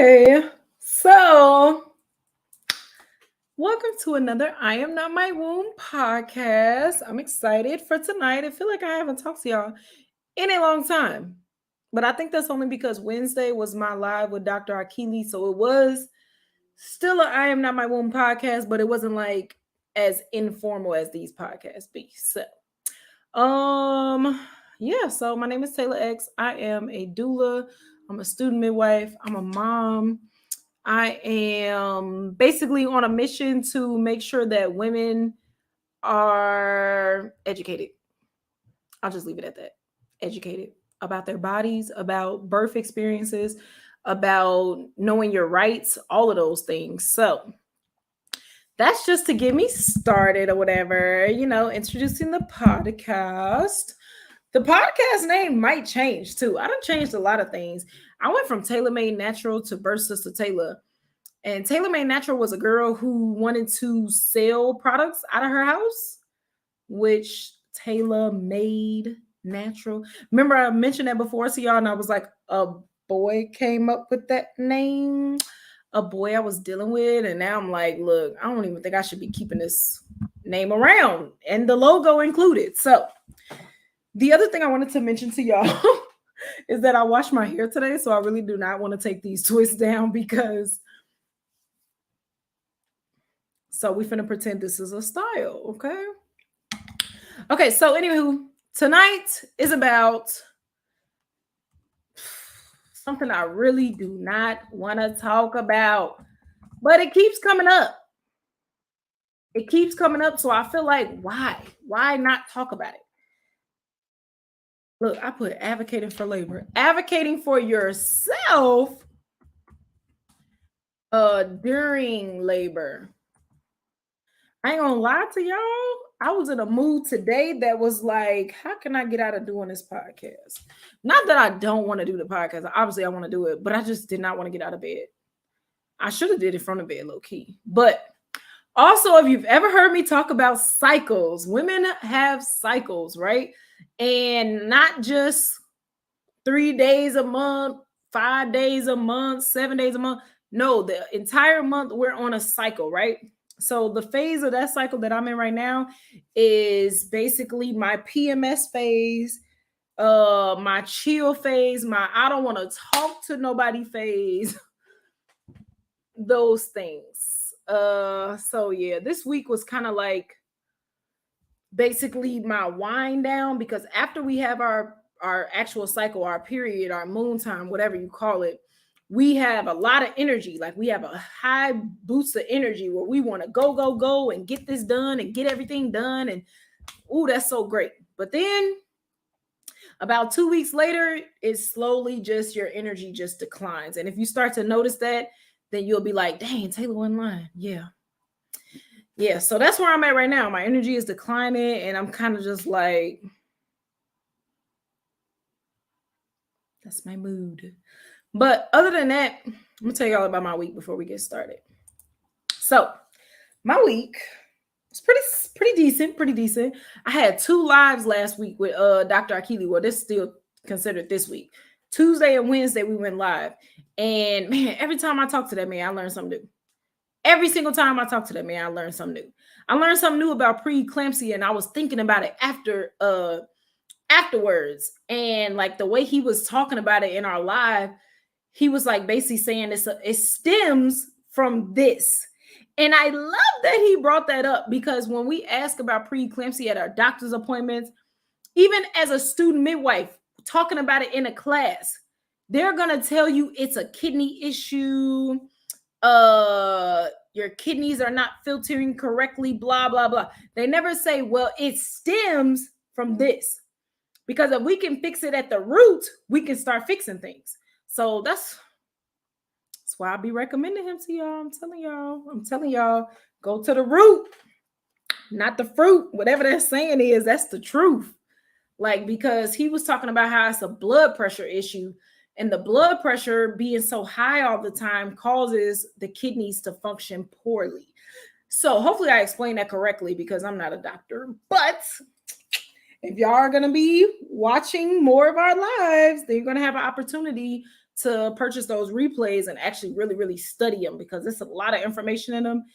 Okay, so welcome to another I Am Not My Womb podcast. I'm excited for tonight. I feel like I haven't talked to y'all in a long time, but I think that's only because Wednesday was my live with Dr. Akili, so it was still a I Am Not My Womb podcast, but it wasn't like as informal as these podcasts be. Um, so my name is Tayla X. I am a doula. I'm a student midwife. I'm a mom. I am basically on a mission to make sure that women are educated. I'll just leave it at that. Educated about their bodies, about birth experiences, about knowing your rights, all of those things. So that's just to get me started or whatever, introducing the podcast. The podcast name might change too. I done changed a lot of things. I went from Tailor Made Natural to Birth Sister Taylor. And Tailor Made Natural was a girl who wanted to sell products out of her house, which Tailor Made Natural. Remember, I mentioned that before to y'all, and I was like, a boy came up with that name. A boy I was dealing with. And now I'm like, look, I don't even think I should be keeping this name around, and the logo included. So the other thing I wanted to mention to y'all is that I washed my hair today. So I really do not want to take these twists down because we finna pretend this is a style, okay? Okay, so anywho, tonight is about something I really do not want to talk about, but it keeps coming up. It keeps coming up, so I feel like, why? Why not talk about it? Look, I put advocating for labor. Advocating for yourself during labor. I ain't gonna lie to y'all. I was in a mood today that was like, how can I get out of doing this podcast? Not that I don't want to do the podcast. Obviously, I want to do it, but I just did not want to get out of bed. I should have did it from the bed, low key. But also, if you've ever heard me talk about cycles, women have cycles, right? And not just 3 days a month, 5 days a month, 7 days a month. No, the entire month we're on a cycle, right? So the phase of that cycle that I'm in right now is basically my PMS phase, my chill phase, my I don't want to talk to nobody phase, those things. So yeah, this week was kind of like basically my wind down, because after we have our actual cycle, our period, our moon time, whatever you call it, we have a lot of energy. Like we have a high boost of energy where we want to go and get this done and get everything done. And that's so great. But then about 2 weeks later, it's slowly just your energy just declines. And if you start to notice that, then you'll be like, dang, Taylor wasn't lying. Yeah. So that's where I'm at right now. My energy is declining and I'm kind of just like, that's my mood. But other than that, I'm gonna tell y'all about my week before we get started. So my week was pretty decent. I had 2 lives last week with Dr. Akili. Well, this is still considered this week. Tuesday and Wednesday we went live. And man, every time I talk to that man, I learn something new. Every single time I talk to that man, I learn something new. I learned something new about preeclampsia, and I was thinking about it afterwards. And like the way he was talking about it in our live, he was like basically saying it stems from this. And I love that he brought that up, because when we ask about preeclampsia at our doctor's appointments, even as a student midwife talking about it in a class, they're going to tell you it's a kidney issue. Your kidneys are not filtering correctly, blah, blah, blah. They never say, well, it stems from this. Because if we can fix it at the root, we can start fixing things. So that's why I'll be recommending him to y'all. I'm telling y'all, go to the root, not the fruit. Whatever that saying is, that's the truth. Like, because he was talking about how it's a blood pressure issue, and the blood pressure being so high all the time causes the kidneys to function poorly. So hopefully I explained that correctly, because I'm not a doctor. But if y'all are going to be watching more of our lives, then you're going to have an opportunity to purchase those replays and actually really, really study them because there's a lot of information in them.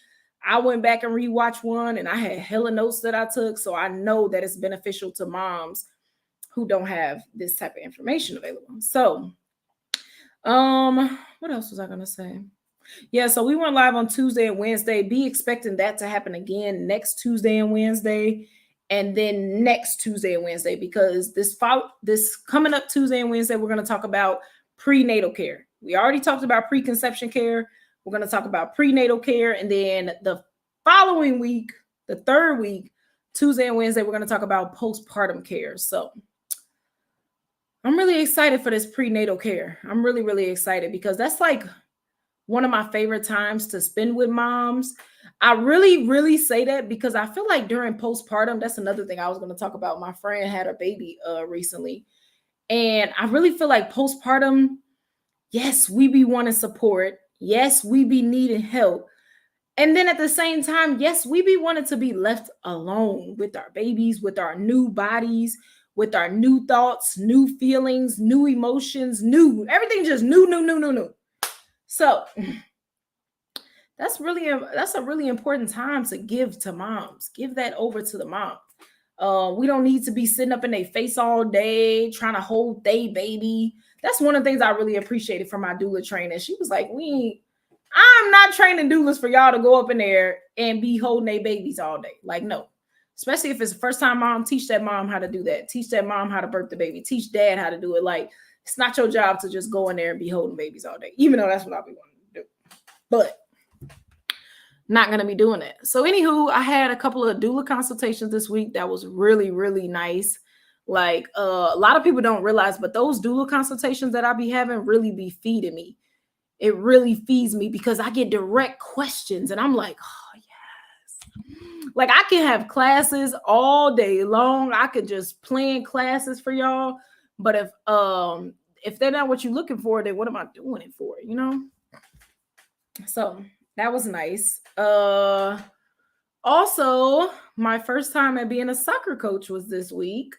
I went back and rewatched one and I had hella notes that I took. So I know that it's beneficial to moms who don't have this type of information available. So, what else was I going to say? Yeah, so we went live on Tuesday and Wednesday. Be expecting that to happen again next Tuesday and Wednesday, and then next Tuesday and Wednesday, because this coming up Tuesday and Wednesday, we're going to talk about prenatal care. We already talked about preconception care. We're going to talk about prenatal care, and then the following week, the third week, Tuesday and Wednesday, we're going to talk about postpartum care. So I'm really excited for this prenatal care. I'm really, really excited because that's like one of my favorite times to spend with moms. I really, really say that because I feel like during postpartum, that's another thing I was going to talk about. My friend had a baby recently, and I really feel like postpartum, yes, we be wanting support. Yes, we be needing help. And then at the same time, yes, we be wanting to be left alone with our babies, with our new bodies, with our new thoughts, new feelings, new emotions, everything just new. So that's a really important time to give to moms. Give that over to the mom. We don't need to be sitting up in their face all day trying to hold they baby. That's one of the things I really appreciated from my doula training. She was like, I'm not training doulas for y'all to go up in there and be holding their babies all day. Like, no. Especially if it's the first time mom, teach that mom how to do that. Teach that mom how to birth the baby. Teach dad how to do it. Like, it's not your job to just go in there and be holding babies all day, even though that's what I'll be wanting to do. But not going to be doing that. So anywho, I had a couple of doula consultations this week that was really, really nice. Like a lot of people don't realize, but those doula consultations that I be having really be feeding me. It really feeds me because I get direct questions and I'm like, oh yes. Like I can have classes all day long. I could just plan classes for y'all. But if they're not what you're looking for, then what am I doing it for? You know? So that was nice. Also, my first time at being a soccer coach was this week.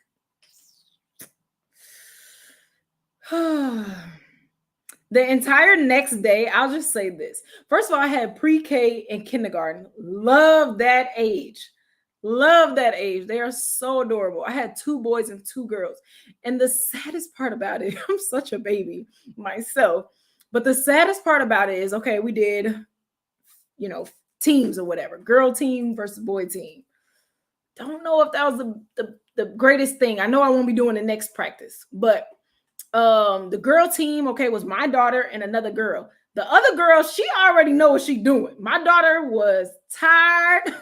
The entire next day, I'll just say this. First of all, I had pre-K and kindergarten. Love that age. Love that age. They are so adorable. I had 2 boys and 2 girls. And the saddest part about it, I'm such a baby myself. But the saddest part about it is, okay, we did, teams or whatever. Girl team versus boy team. Don't know if that was the greatest thing. I know I won't be doing the next practice. But the girl team, okay, was my daughter and another girl. The other girl, she already know what she's doing. My daughter was tired.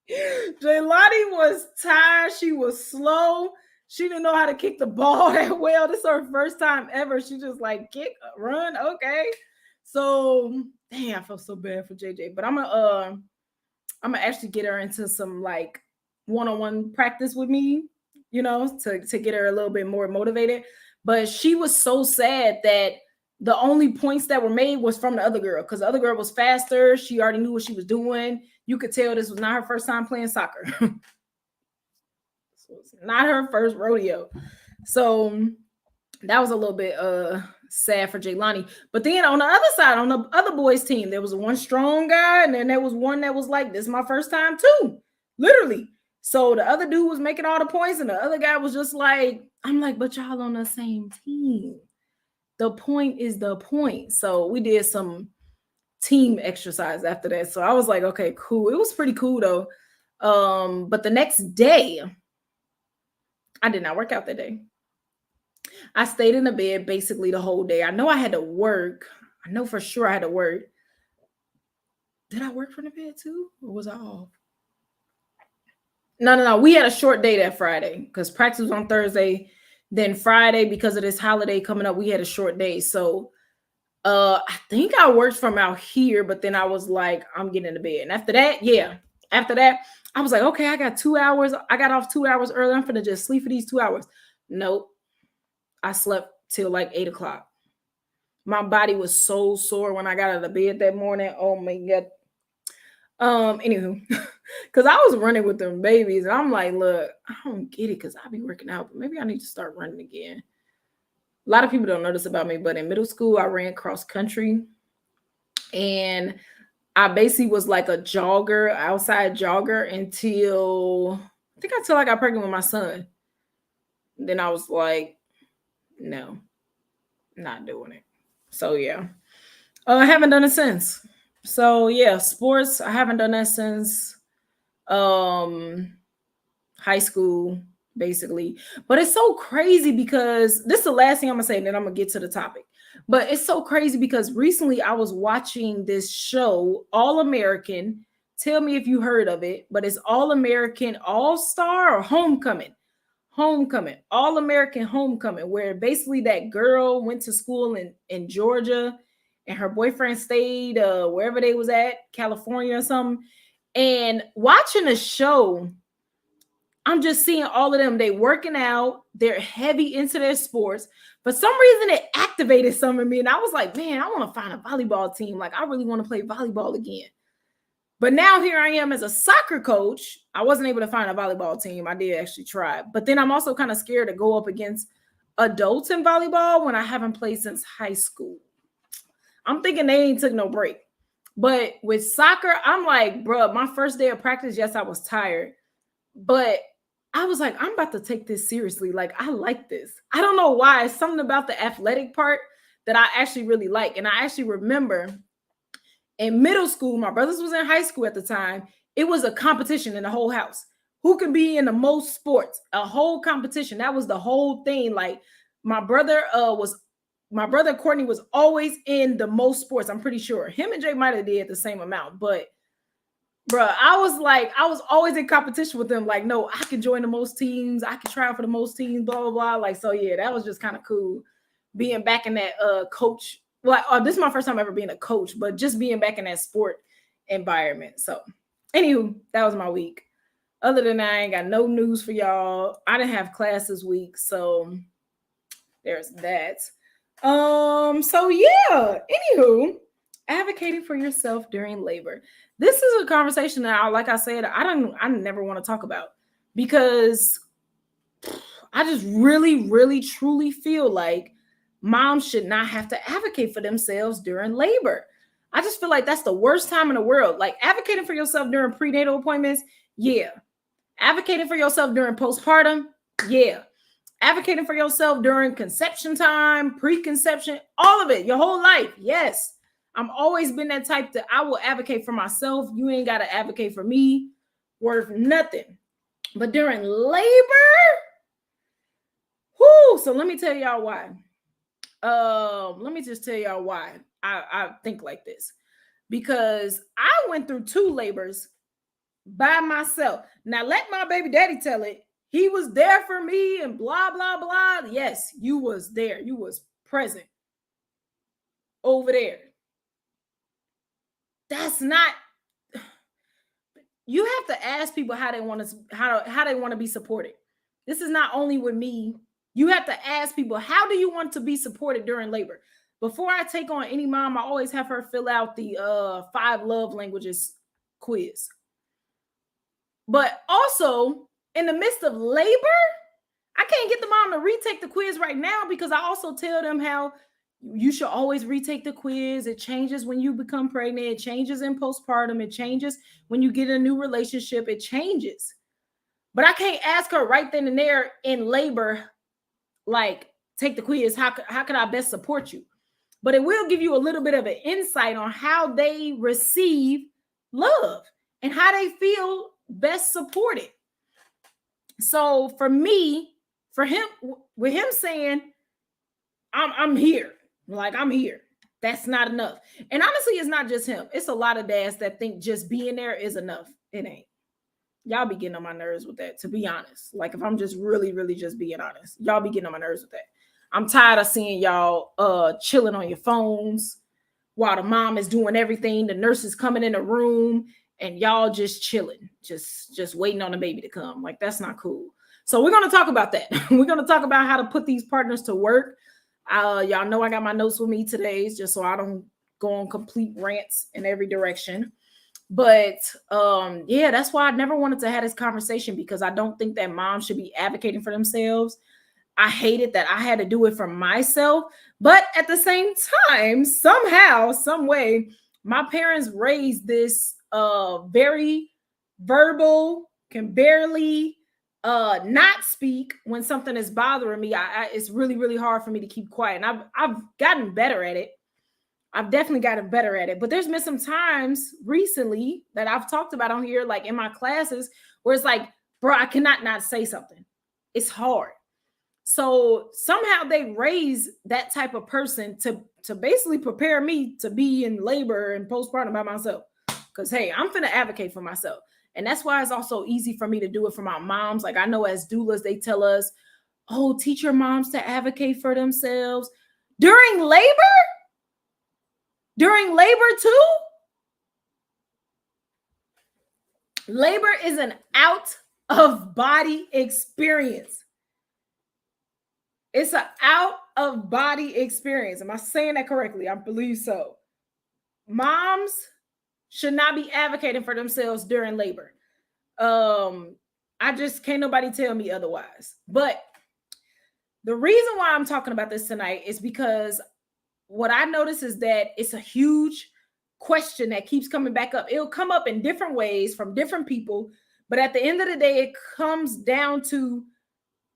Jaylani was tired. She was slow. She didn't know how to kick the ball that well. This is her first time ever. She just like kick, run, okay. So, damn, I felt so bad for JJ. But I'm gonna actually get her into some like one-on-one practice with me, to get her a little bit more motivated. But she was so sad that the only points that were made was from the other girl because the other girl was faster. She already knew what she was doing. You could tell this was not her first time playing soccer. So it's not her first rodeo. So that was a little bit sad for Jaylani. But then on the other side, on the other boys' team, there was one strong guy, and then there was one that was like, this is my first time too. Literally. So the other dude was making all the points, and the other guy was just like, I'm like, but y'all on the same team. The point is the point. So we did some team exercise after that. So I was like, okay, cool. It was pretty cool though. But the next day, I did not work out that day. I stayed in the bed basically the whole day. I know I had to work. I know for sure I had to work. Did I work from the bed too? Or was I off? No. We had a short day that Friday because practice was on Thursday. Then Friday, because of this holiday coming up, we had a short day. So I think I worked from out here, but then I was like, I'm getting to bed. And after that, I was like, okay, I got 2 hours. I got off 2 hours early. I'm finna just sleep for these 2 hours. Nope. I slept till like 8 o'clock. My body was so sore when I got out of bed that morning. Oh my God. Anywho, because I was running with them babies, and I'm like, look, I don't get it because I be working out, but maybe I need to start running again. A lot of people don't know this about me, but in middle school, I ran cross country, and I basically was like a jogger, outside jogger until I got pregnant with my son. Then I was like, no, not doing it. So yeah, I haven't done it since. So yeah, sports, I haven't done that since um high school, basically. But it's so crazy because this is the last thing I'm gonna say, and then I'm gonna get to the topic. But it's so crazy because recently I was watching this show, All American. Tell me if you heard of it, but it's All American All Star or Homecoming. Homecoming, All American Homecoming, where basically that girl went to school in Georgia and her boyfriend stayed wherever they was at, California or something. And watching the show, I'm just seeing all of them. They working out. They're heavy into their sports. For some reason, it activated some of me. And I was like, man, I want to find a volleyball team. Like, I really want to play volleyball again. But now here I am as a soccer coach. I wasn't able to find a volleyball team. I did actually try. But then I'm also kind of scared to go up against adults in volleyball when I haven't played since high school. I'm thinking they ain't took no break. But with soccer, I'm like, bro, my first day of practice, yes, I was tired. But I was like, I'm about to take this seriously. Like, I like this. I don't know why. It's something about the athletic part that I actually really like. And I actually remember in middle school, my brothers was in high school at the time. It was a competition in the whole house. Who can be in the most sports? A whole competition. That was the whole thing. Like my brother Courtney was always in the most sports. I'm pretty sure him and Jay might have did the same amount, but bro, I was always in competition with them. Like, no, I can join the most teams. I can try out for the most teams, blah, blah, blah. Like, so yeah, that was just kind of cool being back in that coach. Well, this is my first time ever being a coach, but just being back in that sport environment. So anywho, that was my week. Other than that, I ain't got no news for y'all. I didn't have class this week, so there's that. So yeah, anywho, advocating for yourself during labor. This is a conversation that, like I said, I never want to talk about because I just really, really, truly feel like moms should not have to advocate for themselves during labor. I just feel like that's the worst time in the world. Like advocating for yourself during prenatal appointments, yeah. Advocating for yourself during postpartum, yeah. Advocating for yourself during conception time, preconception, all of it, your whole life, yes. I'm always been that type that I will advocate for myself. You ain't got to advocate for me, worth nothing. But during labor, so let me tell y'all why. Let me just tell y'all why I think like this. Because I went through 2 labors by myself. Now let my baby daddy tell it. He was there for me and blah, blah, blah. Yes, you was there. You was present over there. That's not, you have to ask people how they want to be supported. This is not only with me. You have to ask people, how do you want to be supported during labor? Before I take on any mom, I always have her fill out the 5 love languages quiz. But also, in the midst of labor, I can't get the mom to retake the quiz right now because I also tell them how you should always retake the quiz. It changes when you become pregnant. It changes in postpartum. It changes when you get a new relationship. It changes. But I can't ask her right then and there in labor, like, take the quiz. How can I best support you? But it will give you a little bit of an insight on how they receive love and how they feel best supported. So for me, for him, with him saying, I'm here, like I'm here, that's not enough. And honestly, it's not just him. It's a lot of dads that think just being there is enough. It ain't. Y'all be getting on my nerves with that, to be honest. Like if I'm just really, really just being honest, y'all be getting on my nerves with that. I'm tired of seeing y'all chilling on your phones while the mom is doing everything. The nurse is coming in the room and y'all just chilling, just waiting on the baby to come. Like that's not cool. So we're going to talk about that. We're going to talk about how to put these partners to work. Y'all know I got my notes with me today just so I don't go on complete rants in every direction. But yeah, that's why I never wanted to have this conversation because I don't think that moms should be advocating for themselves. I hated that I had to do it for myself. But at the same time, somehow, some way, my parents raised this very verbal, can barely not speak when something is bothering me. It's really, really hard for me to keep quiet. And I've gotten better at it. I've definitely gotten better at it. But there's been some times recently that I've talked about on here, like in my classes, where it's like, bro, I cannot not say something. It's hard. So somehow they raise that type of person to basically prepare me to be in labor and postpartum by myself. Because, hey, I'm finna advocate for myself. And that's why it's also easy for me to do it for my moms. Like I know as doulas, they tell us, oh, teach your moms to advocate for themselves. During labor? During labor too? Labor is an out of body experience. It's an out of body experience. Am I saying that correctly? I believe so. Moms should not be advocating for themselves during labor. I just can't nobody tell me otherwise. But the reason why I'm talking about this tonight is because what I notice is that it's a huge question that keeps coming back up. It'll come up in different ways from different people. But at the end of the day, it comes down to,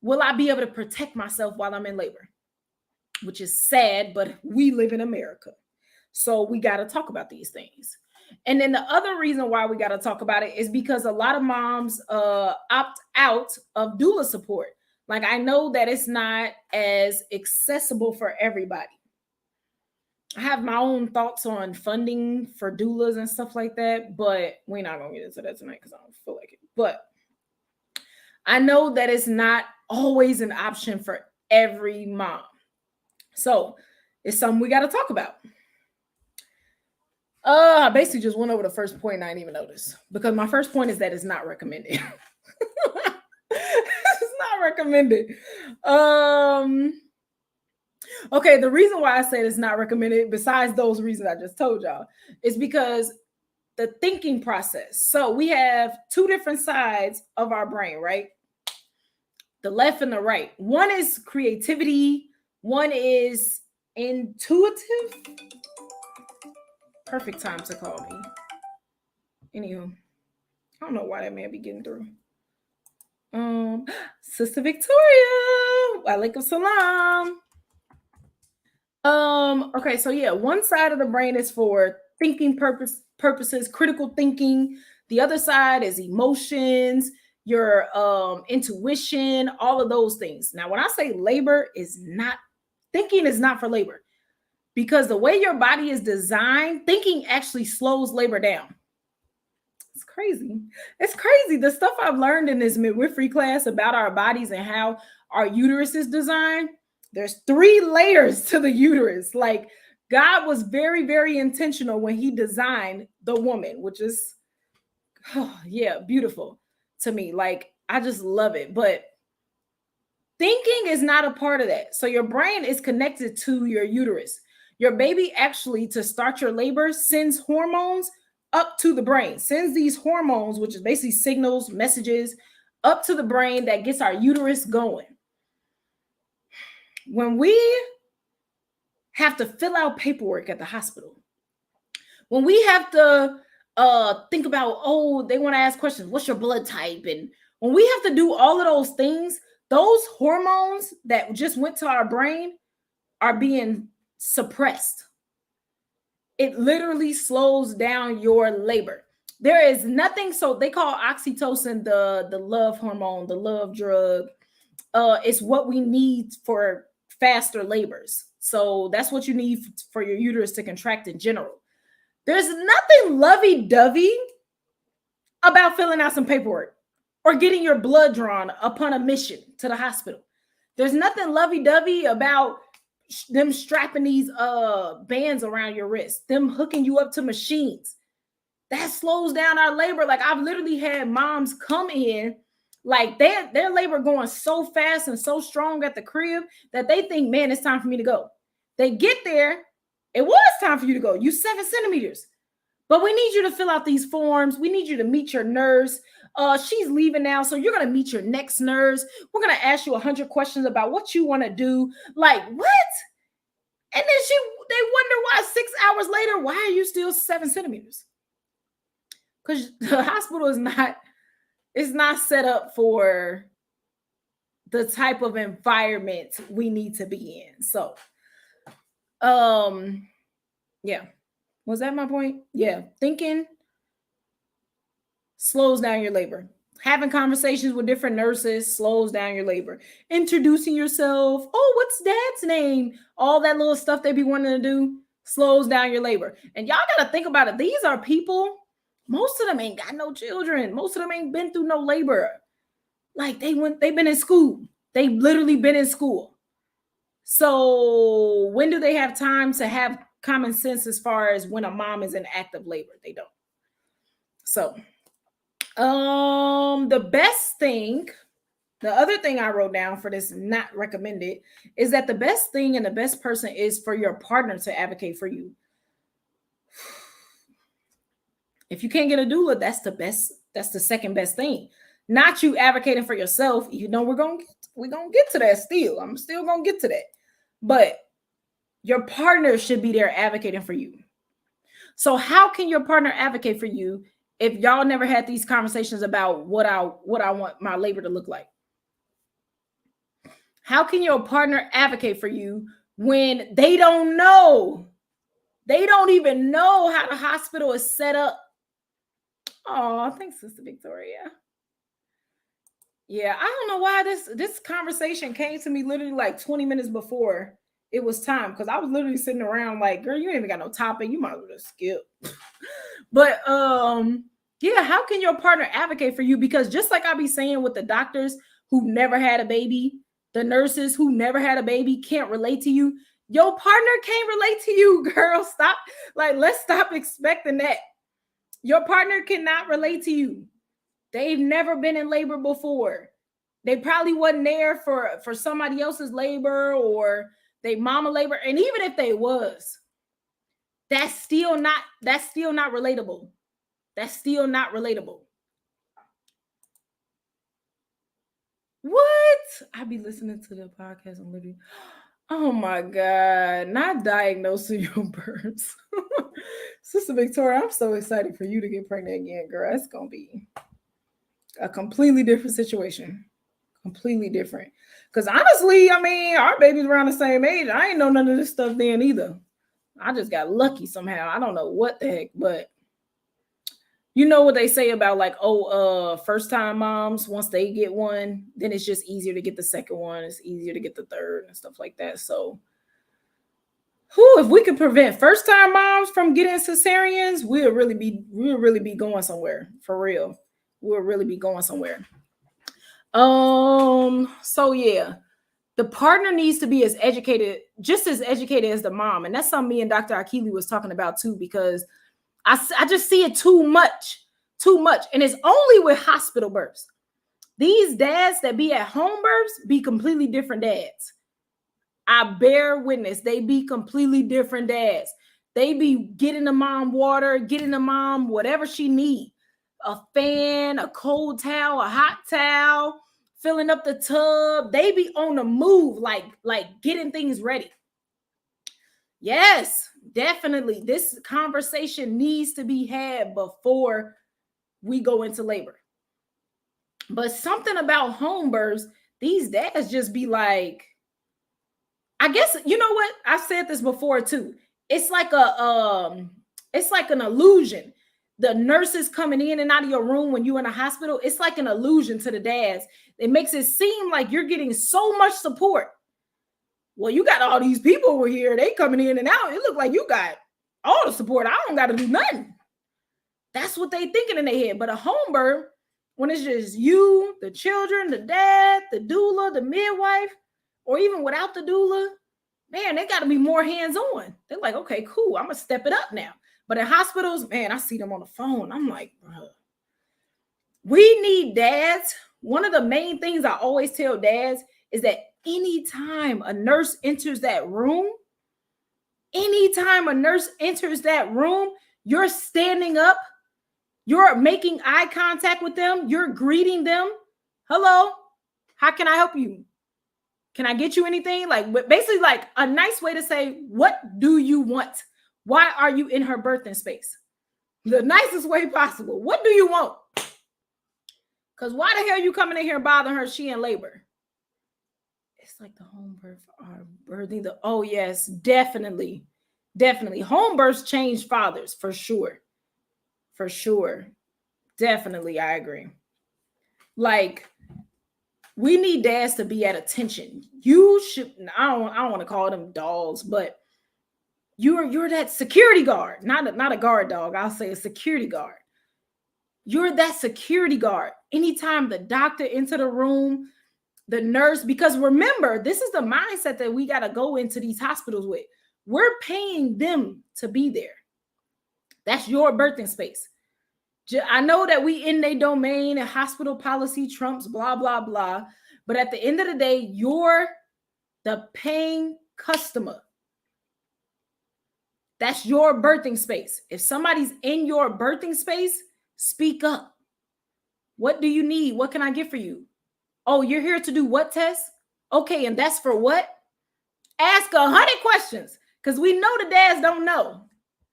will I be able to protect myself while I'm in labor? Which is sad, but we live in America. So we got to talk about these things. And then the other reason why we got to talk about it is because a lot of moms opt out of doula support. Like I know that it's not as accessible for everybody. I have my own thoughts on funding for doulas and stuff like that, but we're not going to get into that tonight because I don't feel like it. But I know that it's not always an option for every mom. So it's something we got to talk about. I basically just went over the first point and I didn't even notice because my first point is that it's not recommended. It's not recommended. Okay, the reason why I said it's not recommended, besides those reasons I just told y'all, is because the thinking process. So we have two different sides of our brain, right? The left and the right. One is creativity. One is intuitive. Perfect time to call me. Anywho, I don't know why that man be getting through. Sister Victoria, walaikum salam. Okay, so yeah, one side of the brain is for thinking purposes, critical thinking. The other side is emotions, your intuition, all of those things. Now, when I say labor is not, thinking is not for labor. Because the way your body is designed, thinking actually slows labor down. It's crazy. It's crazy. The stuff I've learned in this midwifery class about our bodies and how our uterus is designed, there's 3 layers to the uterus. Like God was very, very intentional when he designed the woman, which is, oh, yeah, beautiful to me. Like, I just love it. But thinking is not a part of that. So your brain is connected to your uterus. Your baby actually, to start your labor, sends hormones up to the brain, sends these hormones, which is basically signals, messages, up to the brain that gets our uterus going. When we have to fill out paperwork at the hospital, when we have to think about, oh, they want to ask questions, what's your blood type? And when we have to do all of those things, those hormones that just went to our brain are being suppressed. It literally slows down your labor. There is nothing. So they call oxytocin the love hormone, the love drug. It's what we need for faster labors. So that's what you need for your uterus to contract in general. There's nothing lovey-dovey about filling out some paperwork or getting your blood drawn upon admission to the hospital. There's nothing lovey-dovey about them strapping these bands around your wrist, them hooking you up to machines. That slows down our labor. Like I've literally had moms come in, like their labor going so fast and so strong at the crib that they think, man, it's time for me to go. They get there. It was time for you to go. You 7 centimeters. But we need you to fill out these forms. We need you to meet your nurse. She's leaving now, so you're going to meet your next nurse. We're going to ask you 100 questions about what you want to do. Like, what? And then they wonder why 6 hours later, why are you still 7 centimeters? Because the hospital is not set up for the type of environment we need to be in. So, yeah. Was that my point? Yeah. Thinking slows down your labor. Having conversations with different nurses slows down your labor. Introducing yourself. Oh, what's dad's name? All that little stuff they be wanting to do slows down your labor. And y'all got to think about it. These are people, most of them ain't got no children. Most of them ain't been through no labor. Like they've been in school. They've literally been in school. So when do they have time to have common sense as far as when a mom is in active labor? They don't. So the best thing, the other thing I wrote down for this not recommended, is that the best thing and the best person is for your partner to advocate for you. If you can't get a doula, that's the best. That's the second best thing. Not you advocating for yourself. You know, we're gonna get to that still. I'm still gonna get to that. But your partner should be there advocating for you. So how can your partner advocate for you if y'all never had these conversations about what I want my labor to look like? How can your partner advocate for you when they don't know? They don't even know how the hospital is set up. Oh, thanks, Sister Victoria. Yeah, I don't know why this conversation came to me literally like 20 minutes before it was time, because I was literally sitting around like, girl, you ain't even got no topic. You might as well just skip. But yeah, how can your partner advocate for you? Because just like I be saying with the doctors who never had a baby, the nurses who never had a baby can't relate to you. Your partner can't relate to you, girl. Stop. Like, let's stop expecting that. Your partner cannot relate to you. They've never been in labor before. They probably wasn't there for somebody else's labor or they mama labor. And even if they was, that's still not relatable. That's still not relatable. What? I be listening to the podcast and literally, oh my God, not diagnosing your births. Sister Victoria, I'm so excited for you to get pregnant again, girl. It's going to be a completely different situation. Completely different. Because honestly, I mean, our baby's around the same age. I ain't know none of this stuff then either. I just got lucky somehow. I don't know what the heck, but you know what they say about like, first time moms, once they get one, then it's just easier to get the second one. It's easier to get the third and stuff like that. So if we could prevent first time moms from getting cesareans, we'll really be going somewhere, for real. We'll really be going somewhere. So yeah, the partner needs to be just as educated as the mom. And that's something me and Dr. Akili was talking about too, because I just see it too much. And it's only with hospital births. These dads that be at home births be completely different dads. I bear witness. They be completely different dads. They be getting the mom water, getting the mom whatever she needs. A fan, a cold towel, a hot towel, filling up the tub. They be on the move, like getting things ready. Yes, definitely. This conversation needs to be had before we go into labor. But something about home births, these dads just be like, I guess, you know what? I've said this before too. It's like an illusion. The nurses coming in and out of your room when you're in a hospital, it's like an illusion to the dads. It makes it seem like you're getting so much support. Well, you got all these people over here. They coming in and out. It look like you got all the support. I don't got to do nothing. That's what they thinking in their head. But a home birth, when it's just you, the children, the dad, the doula, the midwife, or even without the doula, man, they got to be more hands-on. They're like, okay, cool. I'm going to step it up now. But in hospitals, man, I see them on the phone. I'm like, bro, we need dads. One of the main things I always tell dads is that anytime a nurse enters that room, You're standing up. You're making eye contact with them. You're greeting them. Hello, how can I help you? Can I get you anything? Like, basically, like a nice way to say, what do you want? Why are you in her birthing space? The nicest way possible. What do you want? Because why the hell are you coming in here bothering her? She in labor. It's like the home birth or birthing. Oh, yes, definitely. Definitely. Home births change fathers for sure. For sure. Definitely, I agree. Like, we need dads to be at attention. You should, I don't want to call them dogs, but you're that security guard, not a guard dog. I'll say a security guard. You're that security guard. Anytime the doctor into the room, the nurse, because remember, this is the mindset that we got to go into these hospitals with. We're paying them to be there. That's your birthing space. I know that we in their domain and hospital policy trumps, blah, blah, blah. But at the end of the day, you're the paying customer. That's your birthing space. If somebody's in your birthing space, speak up. What do you need? What can I get for you? Oh, you're here to do what test? Okay, and that's for what? Ask 100 questions because we know the dads don't know.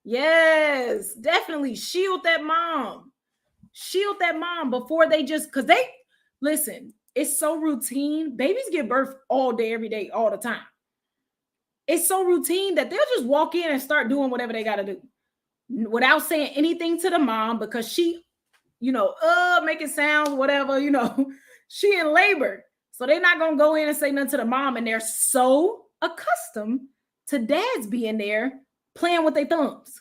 Yes, definitely shield that mom. Shield that mom before they just, because they, listen, it's so routine. Babies give birth all day, every day, all the time. It's so routine that they'll just walk in and start doing whatever they got to do without saying anything to the mom because she, making sounds, whatever, she in labor. So they're not going to go in and say nothing to the mom. And they're so accustomed to dads being there playing with their thumbs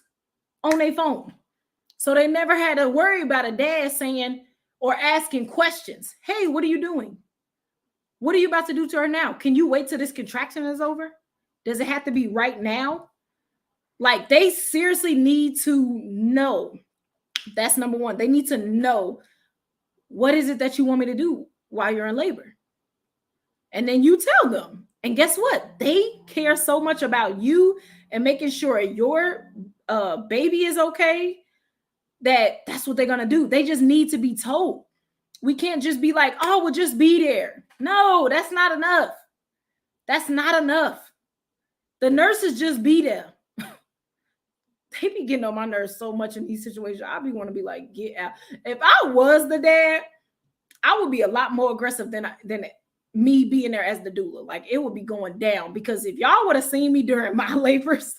on their phone. So they never had to worry about a dad saying or asking questions. Hey, what are you doing? What are you about to do to her now? Can you wait till this contraction is over? Does it have to be right now? Like, they seriously need to know. That's number one. They need to know, what is it that you want me to do while you're in labor? And then you tell them. And guess what? They care so much about you and making sure your baby is okay that's what they're going to do. They just need to be told. We can't just be like, oh, we'll just be there. No, that's not enough. That's not enough. The nurses just be there. They be getting on my nerves so much in these situations. I be want to be like, get out. If I was the dad, I would be a lot more aggressive than me being there as the doula. Like, it would be going down because if y'all would have seen me during my labors,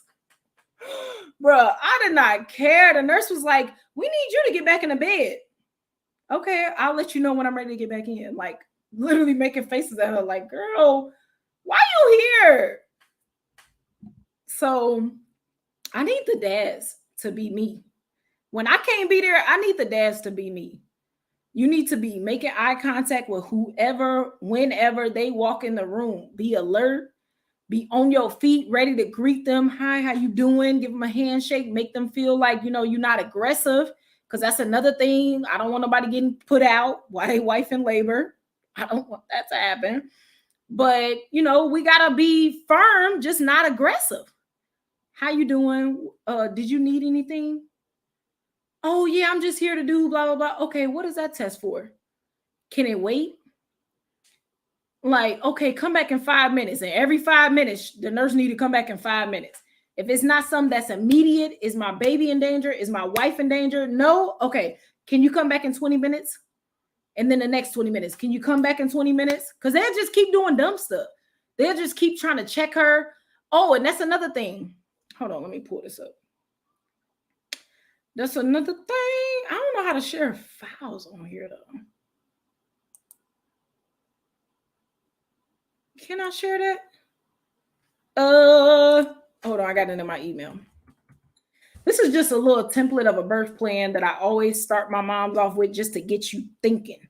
bro, I did not care. The nurse was like, we need you to get back in the bed. Okay, I'll let you know when I'm ready to get back in. Like, literally making faces at her like, girl, why you here? So I need the dads to be me. When I can't be there, I need the dads to be me. You need to be making eye contact with whoever, whenever they walk in the room. Be alert. Be on your feet, ready to greet them. Hi, how you doing? Give them a handshake. Make them feel like, you're not aggressive. Because that's another thing. I don't want nobody getting put out while they wife in labor. I don't want that to happen. But, we got to be firm, just not aggressive. How you doing? Did you need anything? Oh, yeah, I'm just here to do blah, blah, blah. Okay, what is that test for? Can it wait? Like, okay, come back in 5 minutes. And every 5 minutes, the nurse need to come back in 5 minutes. If it's not something that's immediate, is my baby in danger? Is my wife in danger? No? Okay, can you come back in 20 minutes? And then the next 20 minutes, can you come back in 20 minutes? Because they'll just keep doing dumb stuff. They'll just keep trying to check her. Oh, and that's another thing. Hold on, let me pull this up. That's another thing. I don't know how to share files on here, though. Can I share that? Hold on, I got it in my email. This is just a little template of a birth plan that I always start my moms off with just to get you thinking.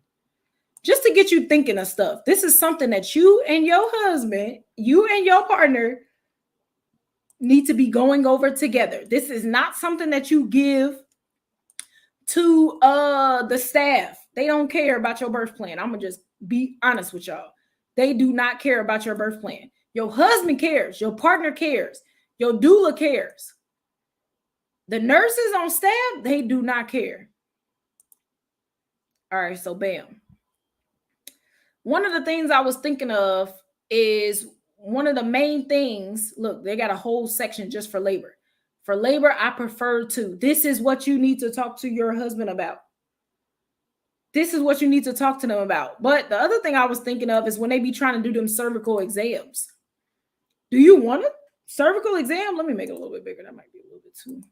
Just to get you thinking of stuff. This is something that you and your husband, you and your partner need to be going over together. This is not something that you give to the staff. They don't care about your birth plan. I'm going to just be honest with y'all. They do not care about your birth plan. Your husband cares. Your partner cares. Your doula cares. The nurses on staff, they do not care. All right, so bam. One of the things I was thinking of is one of the main things. Look, they got a whole section just for labor. For labor, I prefer to. This is what you need to talk to your husband about. This is what you need to talk to them about. But the other thing I was thinking of is when they be trying to do them cervical exams. Do you want a cervical exam? Let me make it a little bit bigger. That might be a little bit too.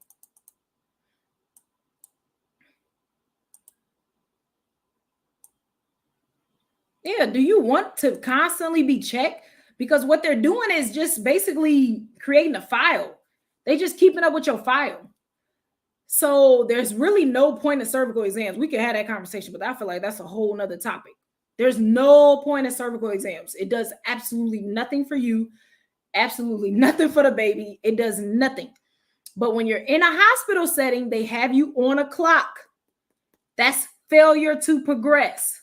Yeah, do you want to constantly be checked? Because what they're doing is just basically creating a file. They just keeping up with your file. So there's really no point in cervical exams. We can have that conversation, but I feel like that's a whole nother topic. There's no point in cervical exams. It does absolutely nothing for you, absolutely nothing for the baby. It does nothing. But when you're in a hospital setting, they have you on a clock. That's failure to progress.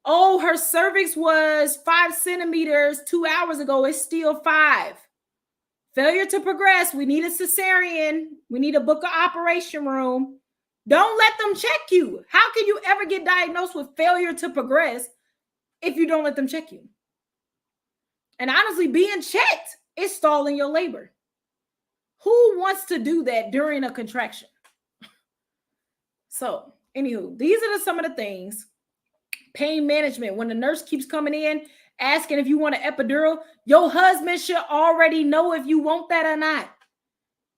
Oh, her cervix was 5 centimeters 2 hours ago. It's still 5. Failure to progress. We need a cesarean. We need to book an operation room. Don't let them check you. How can you ever get diagnosed with failure to progress if you don't let them check you? And honestly, being checked is stalling your labor. Who wants to do that during a contraction? So, anywho, these are some of the things. Pain management. When the nurse keeps coming in asking if you want an epidural, your husband should already know if you want that or not.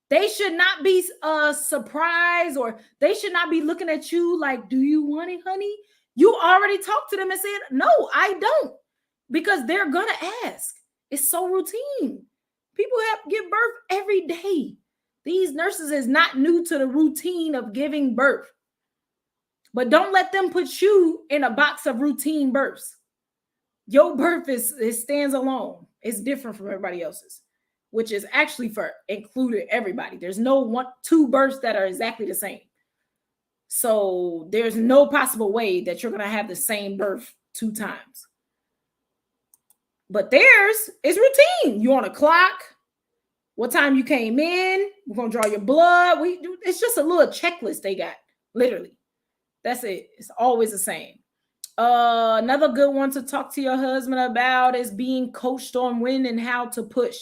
They should not be surprised, or they should not be looking at you like, do you want it, honey? You already talked to them and said, no, I don't, because they're going to ask. It's so routine. People have to give birth every day. These nurses is not new to the routine of giving birth. But don't let them put you in a box of routine births. Your birth it stands alone. It's different from everybody else's, which is actually for included everybody. There's no 2 births that are exactly the same. So there's no possible way that you're going to have the same birth 2 times. But theirs is routine. You're on a clock. What time you came in. We're going to draw your blood. It's just a little checklist they got, literally. That's it. It's always the same. Another good one to talk to your husband about is being coached on when and how to push.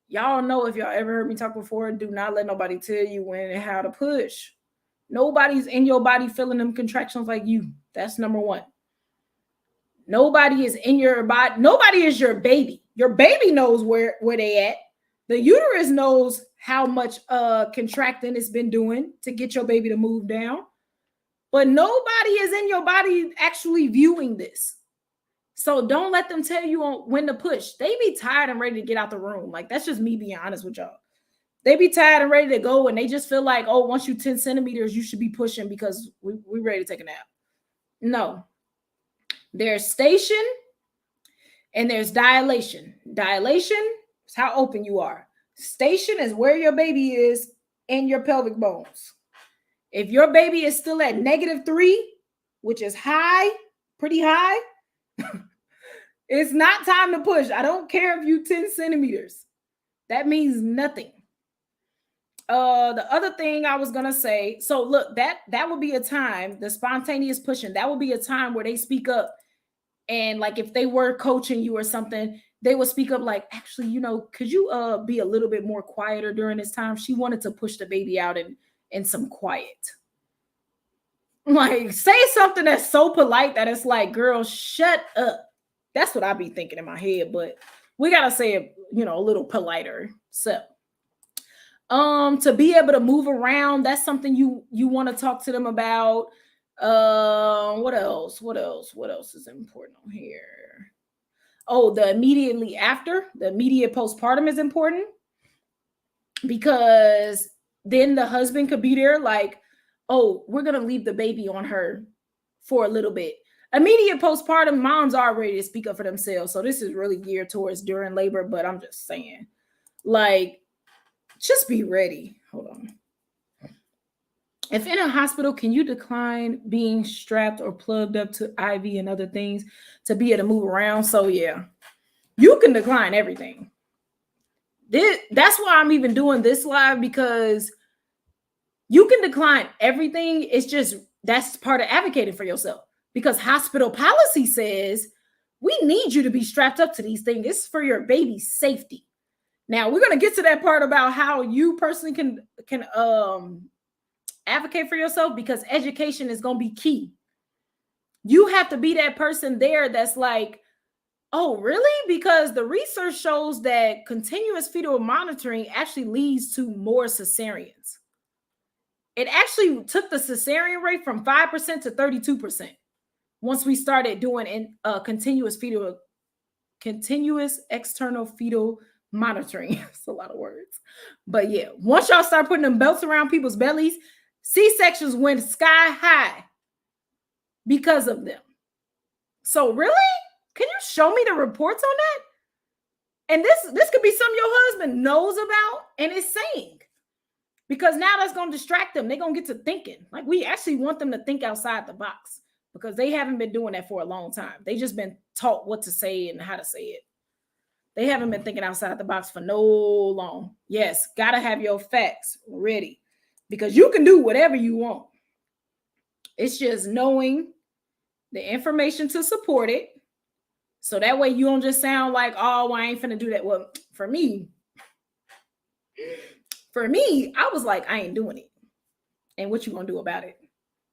Y'all know, if y'all ever heard me talk before, do not let nobody tell you when and how to push. Nobody's in your body feeling them contractions like you. That's number 1. Nobody is in your body. Nobody is your baby. Your baby knows where they at. The uterus knows how much contracting it's been doing to get your baby to move down. But nobody is in your body actually viewing this. So don't let them tell you when to push. They be tired and ready to get out the room. Like, that's just me being honest with y'all. They be tired and ready to go, and they just feel like, oh, once you 10 centimeters, you should be pushing because we're ready to take a nap. No. There's station and there's dilation. Dilation is how open you are. Station is where your baby is in your pelvic bones. If your baby is still at -3, which is high, pretty high, it's not time to push. I don't care if you 10 centimeters. That means nothing. The other thing I was going to say, so look, that would be a time, the spontaneous pushing, that would be a time where they speak up. And like, if they were coaching you or something, they would speak up like, actually, could you be a little bit more quieter during this time? She wanted to push the baby out in some quiet. Like, say something that's so polite that it's like, girl, shut up. That's what I be thinking in my head, but we got to say it, a little politer. So, to be able to move around, that's something you want to talk to them about. What else is important on here? Oh, the immediate postpartum is important, because then the husband could be there like, oh, we're going to leave the baby on her for a little bit. Immediate postpartum, moms are ready to speak up for themselves. So this is really geared towards during labor, but I'm just saying, like, just be ready. Hold on. If in a hospital, can you decline being strapped or plugged up to IV and other things to be able to move around? So yeah, you can decline everything. That's why I'm even doing this live, because you can decline everything. It's just, that's part of advocating for yourself, because hospital policy says we need you to be strapped up to these things. It's for your baby's safety. Now we're going to get to that part about how you personally can advocate for yourself, because education is going to be key. You have to be that person there that's like, oh, really? Because the research shows that continuous fetal monitoring actually leads to more cesareans. It actually took the cesarean rate from 5% to 32% once we started doing continuous external fetal monitoring. It's a lot of words. But yeah, once y'all start putting them belts around people's bellies, C-sections went sky high because of them. So really? Can you show me the reports on that? And this could be something your husband knows about and is saying, because now that's going to distract them. They're going to get to thinking. Like, we actually want them to think outside the box, because they haven't been doing that for a long time. They just been taught what to say and how to say it. They haven't been thinking outside the box for no long. Yes, got to have your facts ready, because you can do whatever you want. It's just knowing the information to support it. So that way you don't just sound like, oh, I ain't finna do that. Well, for me, I was like, I ain't doing it. And what you gonna do about it?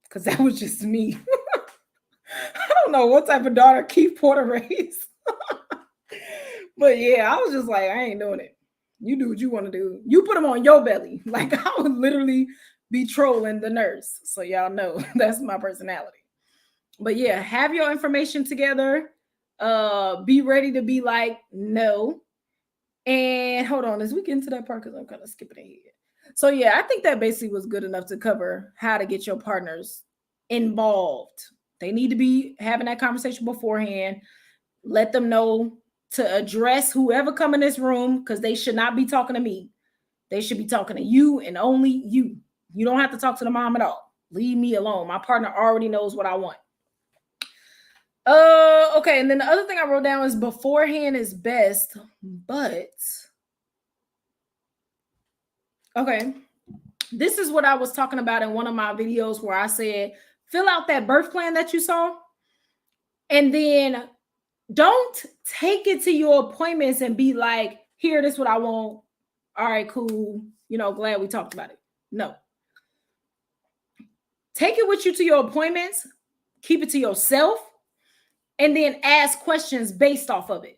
Because that was just me. I don't know what type of daughter Keith Porter raised. But yeah, I was just like, I ain't doing it. You do what you want to do. You put them on your belly. Like, I would literally be trolling the nurse. So y'all know that's my personality. But yeah, have your information together. Be ready to be like, no. And hold on, as we get into that part, because I'm kind of skipping ahead. So yeah, I think that basically was good enough to cover how to get your partners involved. They need to be having that conversation beforehand. Let them know to address whoever come in this room, because they should not be talking to me. They should be talking to you and only you. You don't have to talk to the mom at all. Leave me alone. My partner already knows what I want. Okay, and then the other thing I wrote down is beforehand is best, but okay, this is what I was talking about in one of my videos, where I said, fill out that birth plan that you saw, and then don't take it to your appointments and be like, here, this is what I want. All right, cool. Glad we talked about it. No. Take it with you to your appointments, keep it to yourself, and then ask questions based off of it.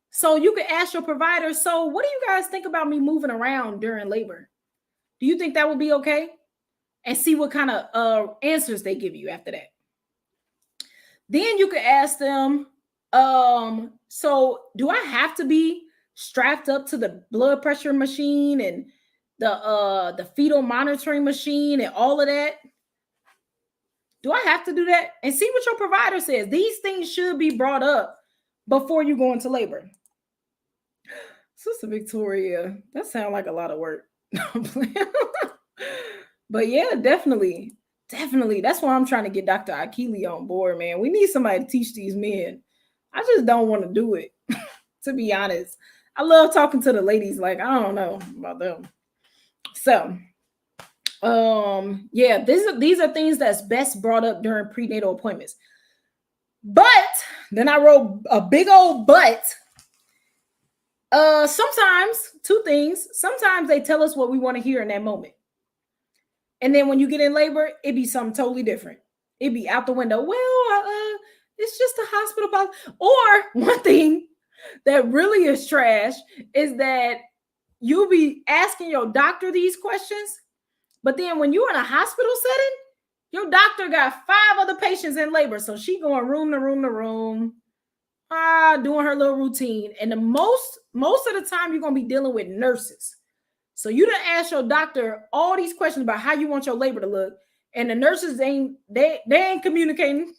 So you can ask your provider, so what do you guys think about me moving around during labor? Do you think that would be okay? And see what kind of answers they give you after that. Then you can ask them, so do I have to be strapped up to the blood pressure machine and the fetal monitoring machine and all of that? Do I have to do that? And see what your provider says. These things should be brought up before you go into labor. Sister Victoria, that sounds like a lot of work. But yeah, definitely. That's why I'm trying to get Dr. Akili on board, man. We need somebody to teach these men. I just don't want to do it, to be honest. I love talking to the ladies. Like, I don't know about them. So, yeah, these are things that's best brought up during prenatal appointments. But then I wrote a big old but. Sometimes, two things. Sometimes they tell us what we want to hear in that moment. And then when you get in labor, it be something totally different. It be out the window. Well, it's just a hospital policy. Or one thing that really is trash is that you'll be asking your doctor these questions, but then when you're in a hospital setting, your doctor got 5 other patients in labor. So she going room to room to room, doing her little routine. And the most of the time you're going to be dealing with nurses. So you done ask your doctor all these questions about how you want your labor to look, and the nurses ain't communicating.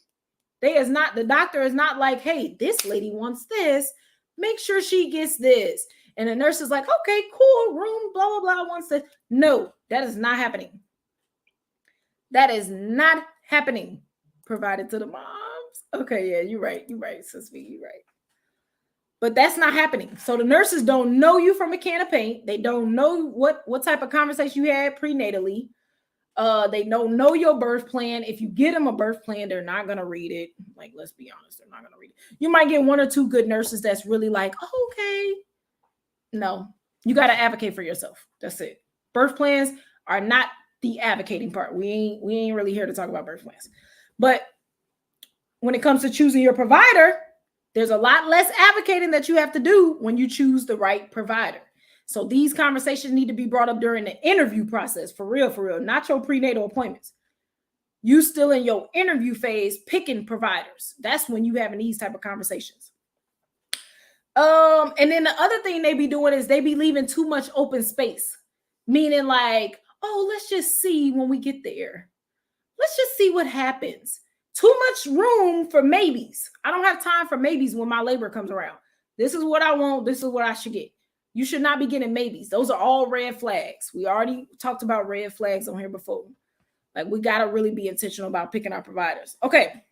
The doctor is not like, hey, this lady wants this. Make sure she gets this. And the nurse is like, okay, cool, room, blah, blah, blah, wants this. No, that is not happening. That is not happening. Provided to the moms. Okay, yeah, you're right. You're right, Sis V, you're right. But that's not happening. So the nurses don't know you from a can of paint. They don't know what type of conversation you had prenatally. They don't know your birth plan. If you get them a birth plan, they're not going to read it. Like, let's be honest, they're not going to read it. You might get one or two good nurses that's really like, oh, okay. No, you got to advocate for yourself. That's it. Birth plans are not the advocating part. We ain't really here to talk about birth plans. But when it comes to choosing your provider, there's a lot less advocating that you have to do when you choose the right provider. So these conversations need to be brought up during the interview process, for real, not your prenatal appointments. You still in your interview phase picking providers. That's when you having these type of conversations. And then the other thing they be doing is they be leaving too much open space, meaning like, oh, let's just see when we get there. Let's just see what happens. Too much room for maybes. I don't have time for maybes when my labor comes around. This is what I want. This is what I should get. You should not be getting maybes. Those are all red flags. We already talked about red flags on here before. Like, we got to really be intentional about picking our providers. Okay.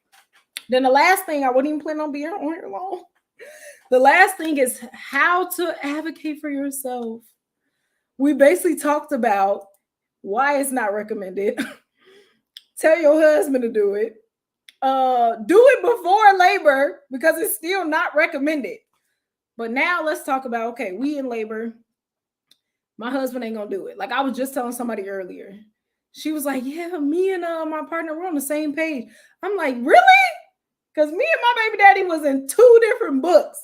Then the last thing, I wouldn't even plan on being on here long. The last thing is how to advocate for yourself. We basically talked about why it's not recommended. Tell your husband to do it. Do it before labor because it's still not recommended. But now let's talk about, okay, we in labor. My husband ain't gonna do it. Like I was just telling somebody earlier. She was like, yeah, me and my partner were on the same page. I'm like, really? Because me and my baby daddy was in 2 different books,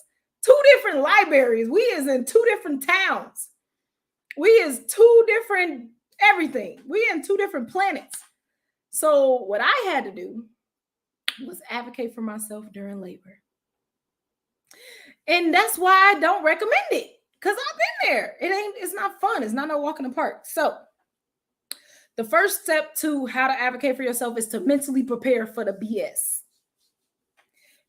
2 different libraries. We is in 2 different towns. We is 2 different everything. We in 2 different planets. So what I had to do was advocate for myself during labor. And that's why I don't recommend it. Because I've been there. It's not fun. It's not no walk in the park. So the first step to how to advocate for yourself is to mentally prepare for the BS.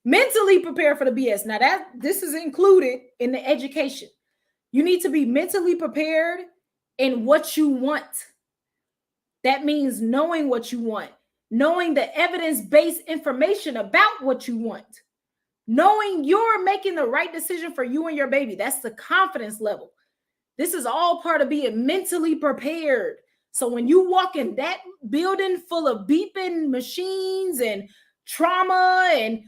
Mentally prepare for the BS. Now this is included in the education. You need to be mentally prepared in what you want. That means knowing what you want, knowing the evidence-based information about what you want, knowing you're making the right decision for you and your baby. That's the confidence level. This is all part of being mentally prepared. So when you walk in that building full of beeping machines and trauma and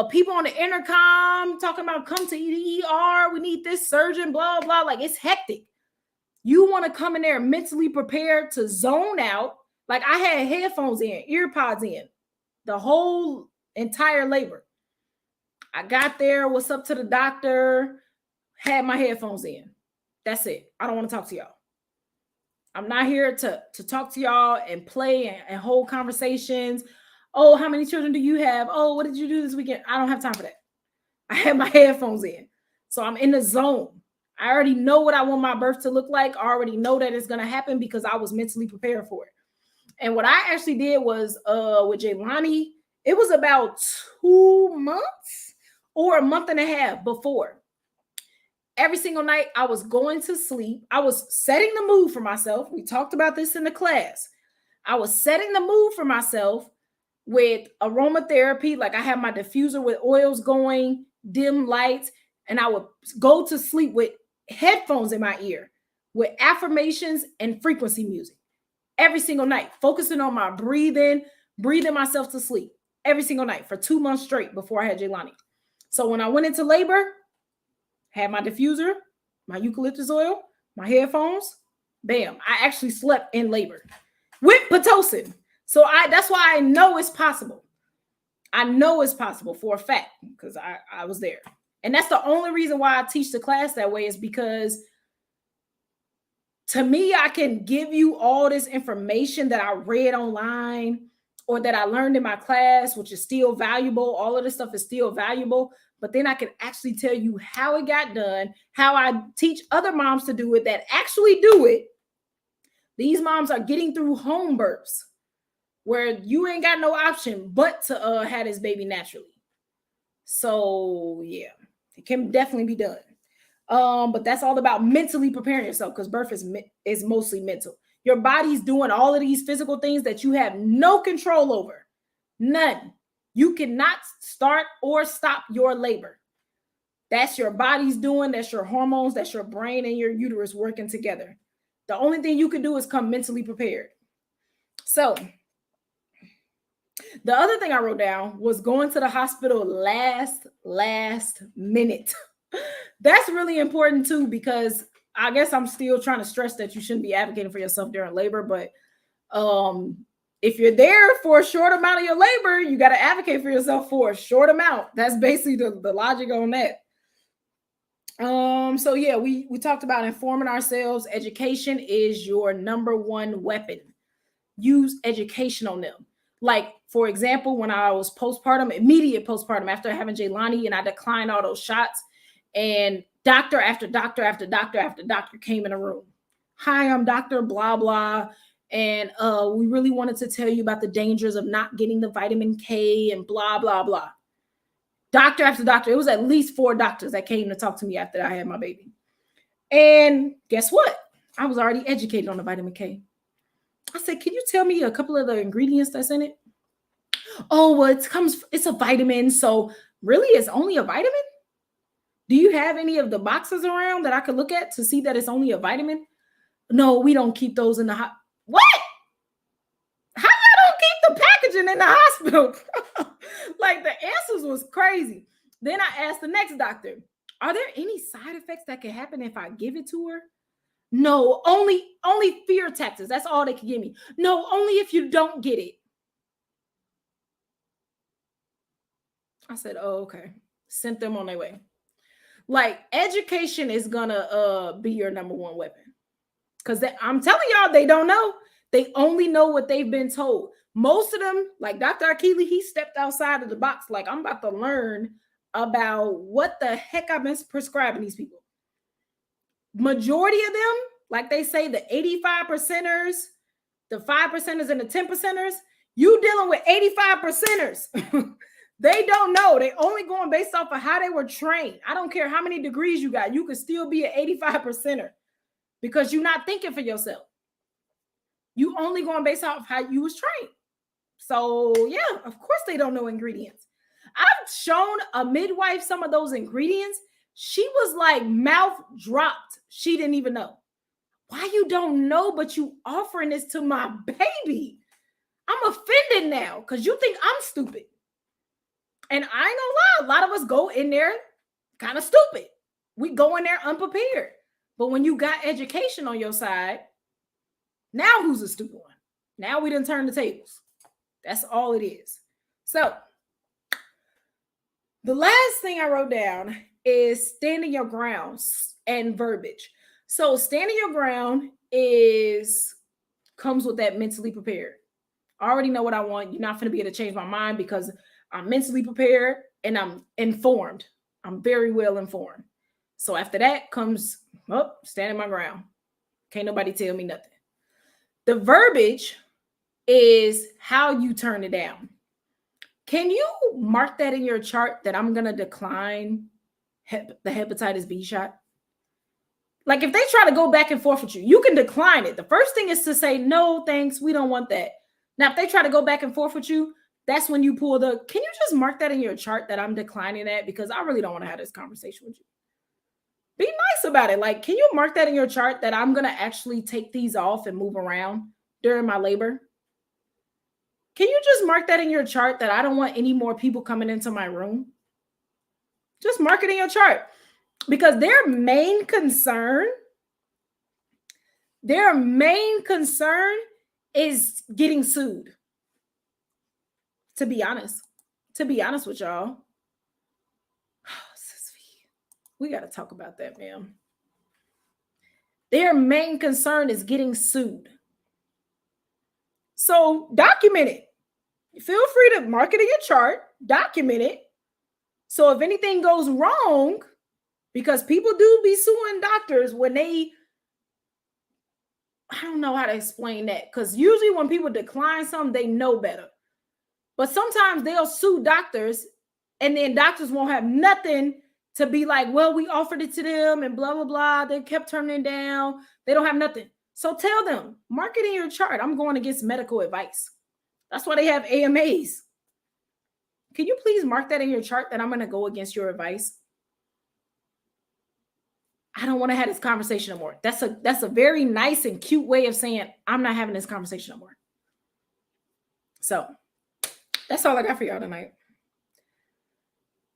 people on the intercom talking about come to the ER, we need this surgeon, blah, blah, like it's hectic. You want to come in there mentally prepared to zone out. Like I had headphones in, ear pods in, the whole entire labor. I got there, what's up to the doctor, had my headphones in. That's it. I don't want to talk to y'all. I'm not here to talk to y'all and play and hold conversations. Oh, how many children do you have? Oh, what did you do this weekend? I don't have time for that. I had my headphones in. So I'm in the zone. I already know what I want my birth to look like. I already know that it's going to happen because I was mentally prepared for it. And what I actually did was with Jaylani, it was about 2 months or a month and a half before. Every single night I was going to sleep. I was setting the mood for myself. We talked about this in the class. I was setting the mood for myself with aromatherapy. Like I had my diffuser with oils going, dim lights, and I would go to sleep with headphones in my ear with affirmations and frequency music every single night, focusing on my breathing myself to sleep every single night for 2 months straight before I had Jaylani. So when I went into labor, had my diffuser, my eucalyptus oil, my headphones, bam, I actually slept in labor with Pitocin. So that's why I know it's possible. I know it's possible for a fact because I was there. And that's the only reason why I teach the class that way is because to me, I can give you all this information that I read online or that I learned in my class, which is still valuable. All of this stuff is still valuable. But then I can actually tell you how it got done, how I teach other moms to do it that actually do it. These moms are getting through home births where you ain't got no option but to have this baby naturally. So yeah, it can definitely be done. But that's all about mentally preparing yourself because birth is mostly mental. Your body's doing all of these physical things that you have no control over. None. You cannot start or stop your labor. That's your body's doing, that's your hormones, that's your brain and your uterus working together. The only thing you can do is come mentally prepared. So the other thing I wrote down was going to the hospital last minute. That's really important too, because I guess I'm still trying to stress that you shouldn't be advocating for yourself during labor, but if you're there for a short amount of your labor, you got to advocate for yourself for a short amount. That's basically the logic on that. So yeah, we talked about informing ourselves. Education is your number one weapon. Use education on them. Like, for example, when I was postpartum, immediate postpartum after having Jaylani, and I declined all those shots, and doctor after doctor after doctor after doctor came in the room. Hi, I'm Dr. Blah, blah. And we really wanted to tell you about the dangers of not getting the vitamin K and blah, blah, blah. Doctor after doctor. It was at least 4 doctors that came to talk to me after I had my baby. And guess what? I was already educated on the vitamin K. I said, can you tell me a couple of the ingredients that's in it? Oh, well, it's a vitamin. So really, it's only a vitamin? Do you have any of the boxes around that I could look at to see that it's only a vitamin? No, we don't keep those in the What? How y'all don't keep the packaging in the hospital? Like, the answers was crazy. Then I asked the next doctor, are there any side effects that can happen if I give it to her? No, only fear tactics. That's all they can give me. No, only if you don't get it. I said, oh, okay. Sent them on their way. Like, education is gonna be your number one weapon. Because I'm telling y'all, they don't know. They only know what they've been told. Most of them, like Dr. Akili, he stepped outside of the box. Like, I'm about to learn about what the heck I've been prescribing these people. Majority of them, like they say, the 85%ers, the 5%ers, and the 10%ers, you dealing with 85%ers. They don't know. They only going based off of how they were trained. I don't care how many degrees you got. You could still be an 85%er because you're not thinking for yourself. You only going based off how you was trained. So yeah, of course they don't know ingredients. I've shown a midwife some of those ingredients. She was like mouth dropped. She didn't even know. Why you don't know, but you offering this to my baby? I'm offended now because you think I'm stupid. And I ain't gonna lie, a lot of us go in there kind of stupid. We go in there unprepared. But when you got education on your side, now who's the stupid one? Now we done turn the tables. That's all it is. So the last thing I wrote down is standing your grounds and verbiage. So standing your ground comes with that mentally prepared. I already know what I want. You're not going to be able to change my mind because I'm mentally prepared and I'm informed. I'm very well informed. So after that comes standing my ground. Can't nobody tell me nothing. The verbiage is how you turn it down. Can you mark that in your chart that I'm going to decline the hepatitis B shot? Like, if they try to go back and forth with you, you can decline it. The first thing is to say, no, thanks, we don't want that. Now, if they try to go back and forth with you, that's when you pull can you just mark that in your chart that I'm declining that? Because I really don't want to have this conversation with you. Be nice about it. Like, can you mark that in your chart that I'm going to actually take these off and move around during my labor? Can you just mark that in your chart that I don't want any more people coming into my room? Just mark it in your chart. Because their main concern is getting sued. To be honest with y'all. We got to talk about that, ma'am. Their main concern is getting sued. So document it. Feel free to mark it in your chart, document it. So if anything goes wrong, because people do be suing doctors when I don't know how to explain that. Because usually when people decline something, they know better. But sometimes they'll sue doctors and then doctors won't have nothing to be like, well, we offered it to them and blah, blah, blah. They kept turning it down. They don't have nothing. So tell them, mark it in your chart. I'm going against medical advice. That's why they have AMAs. Can you please mark that in your chart that I'm going to go against your advice? I don't want to have this conversation no more. That's a very nice and cute way of saying I'm not having this conversation no more. So that's all I got for y'all tonight.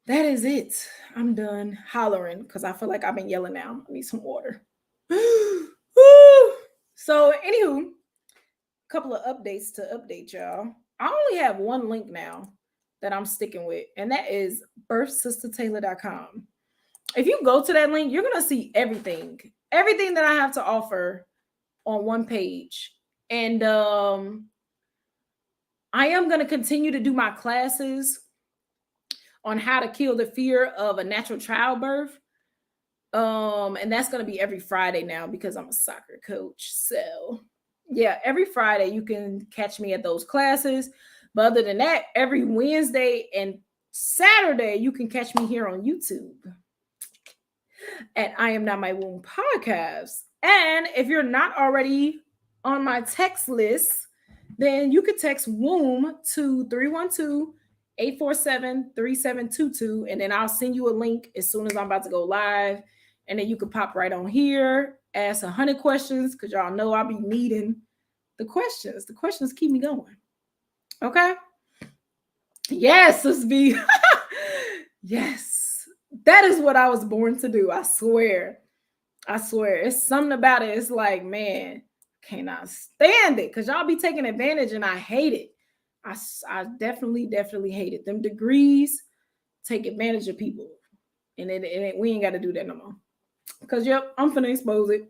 That is it. I'm done hollering because I feel like I've been yelling now. I need some water. So, anywho, a couple of updates to update y'all. I only have one link now that I'm sticking with, and that is birthsistertayla.com. If you go to that link, you're going to see everything that I have to offer on one page. And I am going to continue to do my classes on how to kill the fear of a natural childbirth. And that's going to be every Friday now because I'm a soccer coach. So yeah, every Friday you can catch me at those classes. But other than that, every Wednesday and Saturday, you can catch me here on YouTube at I Am Not My Womb podcast. And if you're not already on my text list, then you could text womb to 312-847-3722. And then I'll send you a link as soon as I'm about to go live. And then you can pop right on here, ask 100 questions, because y'all know I'll be needing the questions. The questions keep me going. Okay? Yes, Sis B. Yes. That is what I was born to do. I swear. It's something about it. It's like, man, cannot stand it because y'all be taking advantage and I hate it. I definitely hate it. Them degrees take advantage of people. And we ain't got to do that no more. Because, yep, I'm finna expose it.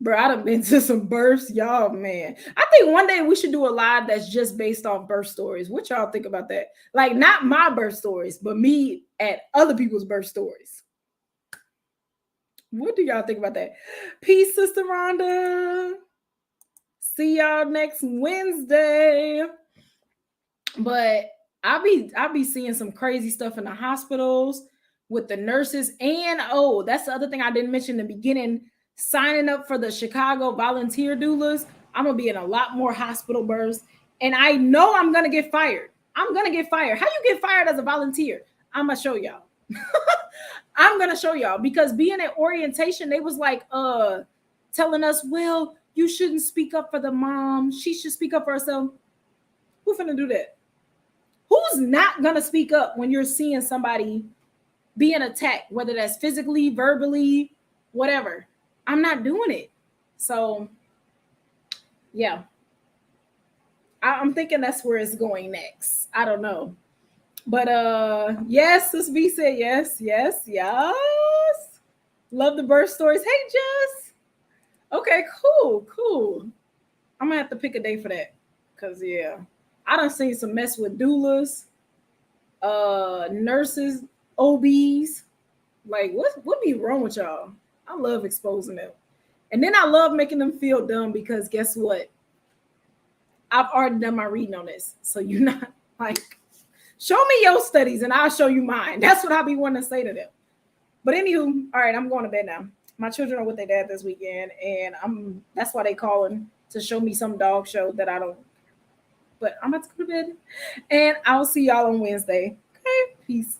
Bro, I done been to some births. Y'all, man. I think one day we should do a live that's just based off birth stories. What y'all think about that? Like, not my birth stories, but me at other people's birth stories. What do y'all think about that? Peace, Sister Rhonda. See y'all next Wednesday. But I'll be seeing some crazy stuff in the hospitals with the nurses. And that's the other thing I didn't mention in the beginning. Signing up for the Chicago volunteer doulas. I'm gonna be in a lot more hospital births. And I know I'm gonna get fired. How you get fired as a volunteer? I'm gonna show y'all. I'm gonna show y'all because being at orientation, they was like telling us, well, you shouldn't speak up for the mom. She should speak up for herself. Who's gonna do that? Who's not gonna speak up when you're seeing somebody being attacked, whether that's physically, verbally, whatever? I'm not doing it. So yeah, I'm thinking that's where it's going next. I don't know. But yes, Sis B said yes. Love the birth stories. Hey, Jess. Okay, cool. I'm gonna have to pick a day for that. Cause yeah, I done seen some mess with doulas, nurses, OBs. Like, what be wrong with y'all? I love exposing them. And then I love making them feel dumb because guess what? I've already done my reading on this. So you're not like, show me your studies and I'll show you mine. That's what I'll be wanting to say to them. But anywho, all right, I'm going to bed now. My children are with their dad this weekend, and that's why they calling to show me some dog show that I don't. But I'm about to go to bed, and I'll see y'all on Wednesday. Okay, peace.